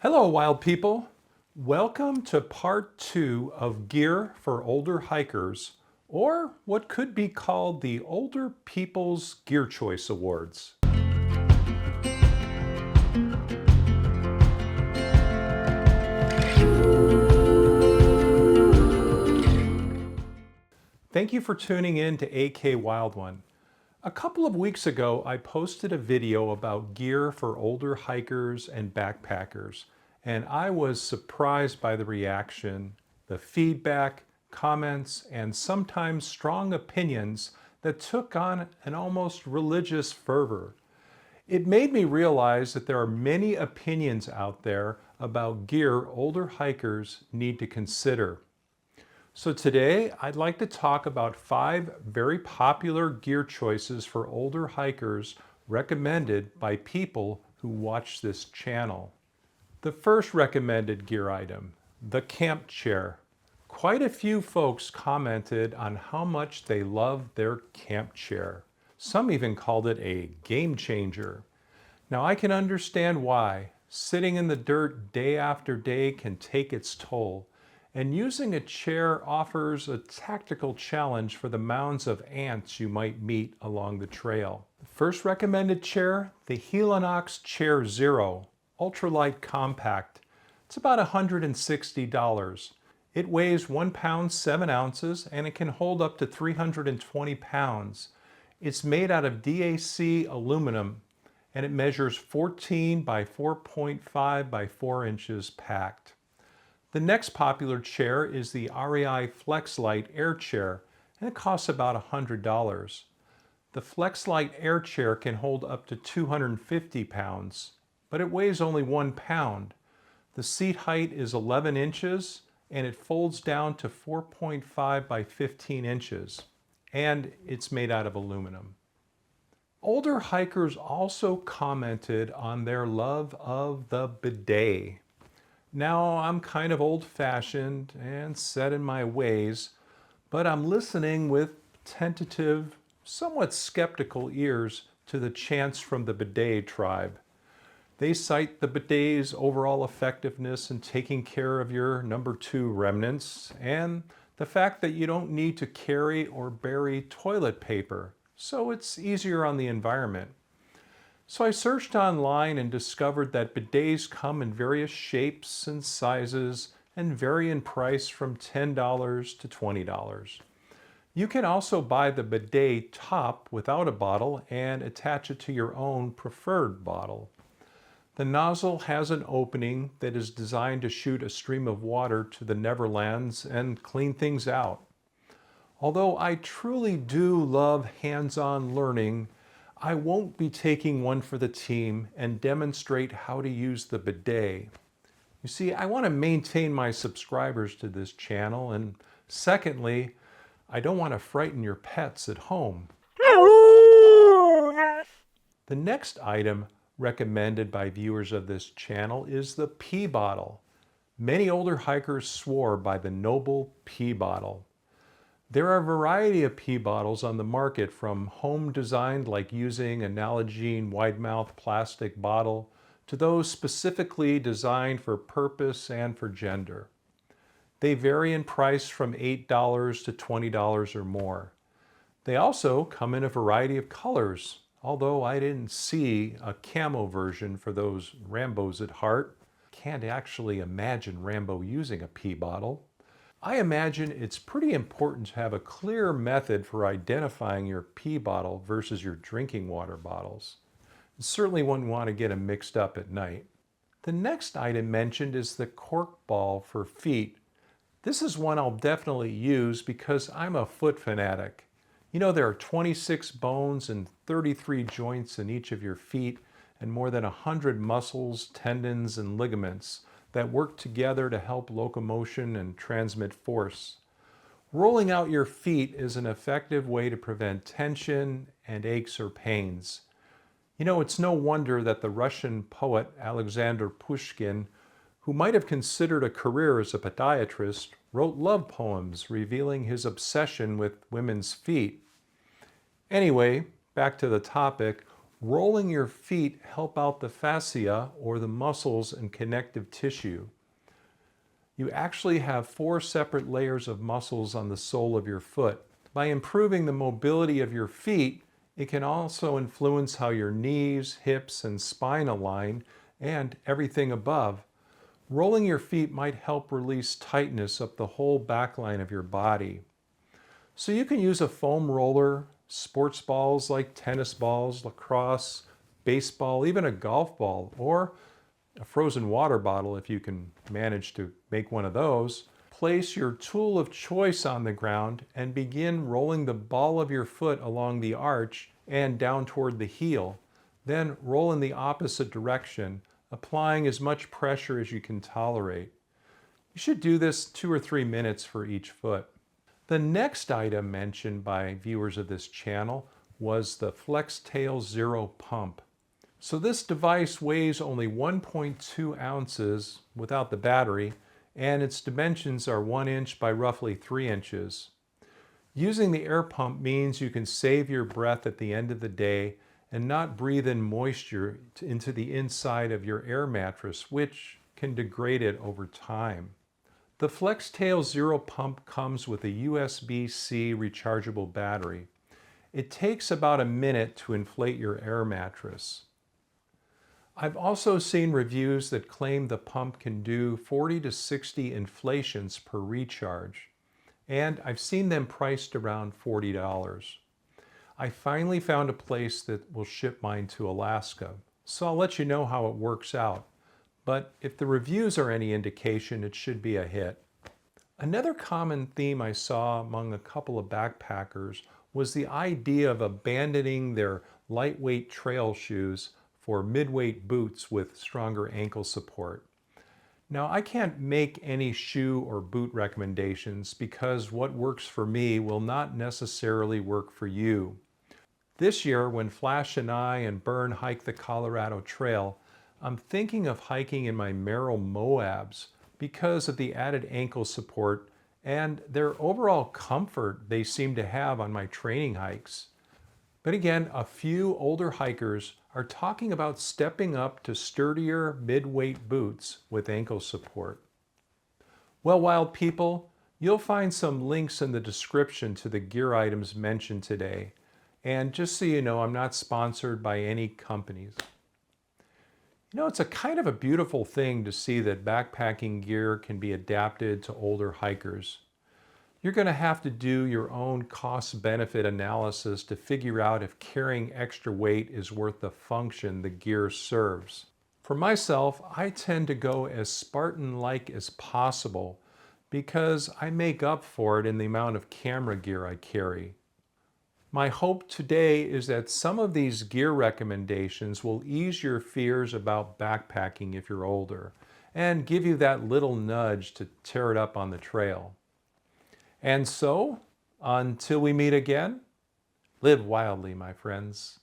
Hello, wild people. Welcome to part 2 of Gear for Older Hikers, or what could be called the Older People's Gear Choice Awards. Thank you for tuning in to AK Wild One. A couple of weeks ago, I posted a video about gear for older hikers and backpackers, and I was surprised by the reaction, the feedback, comments, and sometimes strong opinions that took on an almost religious fervor. It made me realize that there are many opinions out there about gear older hikers need to consider. So today, I'd like to talk about 5 very popular gear choices for older hikers recommended by people who watch this channel. The first recommended gear item, the camp chair. Quite a few folks commented on how much they love their camp chair. Some even called it a game changer. Now I can understand why. Sitting in the dirt day after day can take its toll. And using a chair offers a tactical challenge for the mounds of ants you might meet along the trail. The first recommended chair, the Helinox Chair Zero, ultralight compact. It's about $160. It weighs 1 pound 7 ounces and it can hold up to 320 pounds. It's made out of DAC aluminum and it measures 14 by 4.5 by 4 inches packed. The next popular chair is the REI FlexLite Air Chair, and it costs about $100. The FlexLite Air Chair can hold up to 250 pounds, but it weighs only 1 pound. The seat height is 11 inches, and it folds down to 4.5 by 15 inches, and it's made out of aluminum. Older hikers also commented on their love of the bidet. Now, I'm kind of old-fashioned and set in my ways, but I'm listening with tentative, somewhat skeptical ears to the chants from the bidet tribe. They cite the bidet's overall effectiveness in taking care of your number 2 remnants and the fact that you don't need to carry or bury toilet paper, so it's easier on the environment. So I searched online and discovered that bidets come in various shapes and sizes and vary in price from $10 to $20. You can also buy the bidet top without a bottle and attach it to your own preferred bottle. The nozzle has an opening that is designed to shoot a stream of water to the Neverlands and clean things out. Although I truly do love hands-on learning, I won't be taking one for the team and demonstrate how to use the bidet. You see, I want to maintain my subscribers to this channel, and secondly, I don't want to frighten your pets at home. The next item recommended by viewers of this channel is the Pea Bottle. Many older hikers swore by the noble Pea Bottle. There are a variety of pea bottles on the market, from home designed like using a Nalgene wide-mouth plastic bottle to those specifically designed for purpose and for gender. They vary in price from $8 to $20 or more. They also come in a variety of colors, although I didn't see a camo version for those Rambos at heart. Can't actually imagine Rambo using a pea bottle. I imagine it's pretty important to have a clear method for identifying your pea bottle versus your drinking water bottles. You certainly wouldn't want to get them mixed up at night. The next item mentioned is the Cork Ball for feet. This is one I'll definitely use because I'm a foot fanatic. You know, there are 26 bones and 33 joints in each of your feet and more than 100 muscles, tendons, and ligaments that work together to help locomotion and transmit force. Rolling out your feet is an effective way to prevent tension and aches or pains. You know, it's no wonder that the Russian poet Alexander Pushkin, who might have considered a career as a podiatrist, wrote love poems revealing his obsession with women's feet. Anyway, back to the topic, Rolling your feet help out the fascia, or the muscles and connective tissue. You actually have 4 separate layers of muscles on the sole of your foot. By improving the mobility of your feet, it can also influence how your knees, hips, and spine align, and everything above. Rolling your feet might help release tightness up the whole back line of your body. So you can use a foam roller, sports balls like tennis balls, lacrosse, baseball, even a golf ball, or a frozen water bottle if you can manage to make one of those. Place your tool of choice on the ground and begin rolling the ball of your foot along the arch and down toward the heel. Then roll in the opposite direction, applying as much pressure as you can tolerate. You should do this 2 or 3 minutes for each foot. The next item mentioned by viewers of this channel was the Flextail Zero Pump. So this device weighs only 1.2 ounces without the battery, and its dimensions are 1 inch by roughly 3 inches. Using the air pump means you can save your breath at the end of the day and not breathe in moisture into the inside of your air mattress, which can degrade it over time. The Flextail Zero Pump comes with a USB-C rechargeable battery. It takes about a minute to inflate your air mattress. I've also seen reviews that claim the pump can do 40 to 60 inflations per recharge, and I've seen them priced around $40. I finally found a place that will ship mine to Alaska, so I'll let you know how it works out. But if the reviews are any indication, it should be a hit. Another common theme I saw among a couple of backpackers was the idea of abandoning their lightweight trail shoes for midweight boots with stronger ankle support. Now, I can't make any shoe or boot recommendations because what works for me will not necessarily work for you. This year, when Flash and I and Bern hike the Colorado Trail, I'm thinking of hiking in my Merrell Moabs because of the added ankle support and their overall comfort they seem to have on my training hikes. But again, a few older hikers are talking about stepping up to sturdier mid-weight boots with ankle support. Well, wild people, you'll find some links in the description to the gear items mentioned today. And just so you know, I'm not sponsored by any companies. You know, it's a kind of a beautiful thing to see that backpacking gear can be adapted to older hikers. You're going to have to do your own cost-benefit analysis to figure out if carrying extra weight is worth the function the gear serves. For myself, I tend to go as Spartan-like as possible because I make up for it in the amount of camera gear I carry. My hope today is that some of these gear recommendations will ease your fears about backpacking if you're older and give you that little nudge to tear it up on the trail. And so, until we meet again, live wildly, my friends.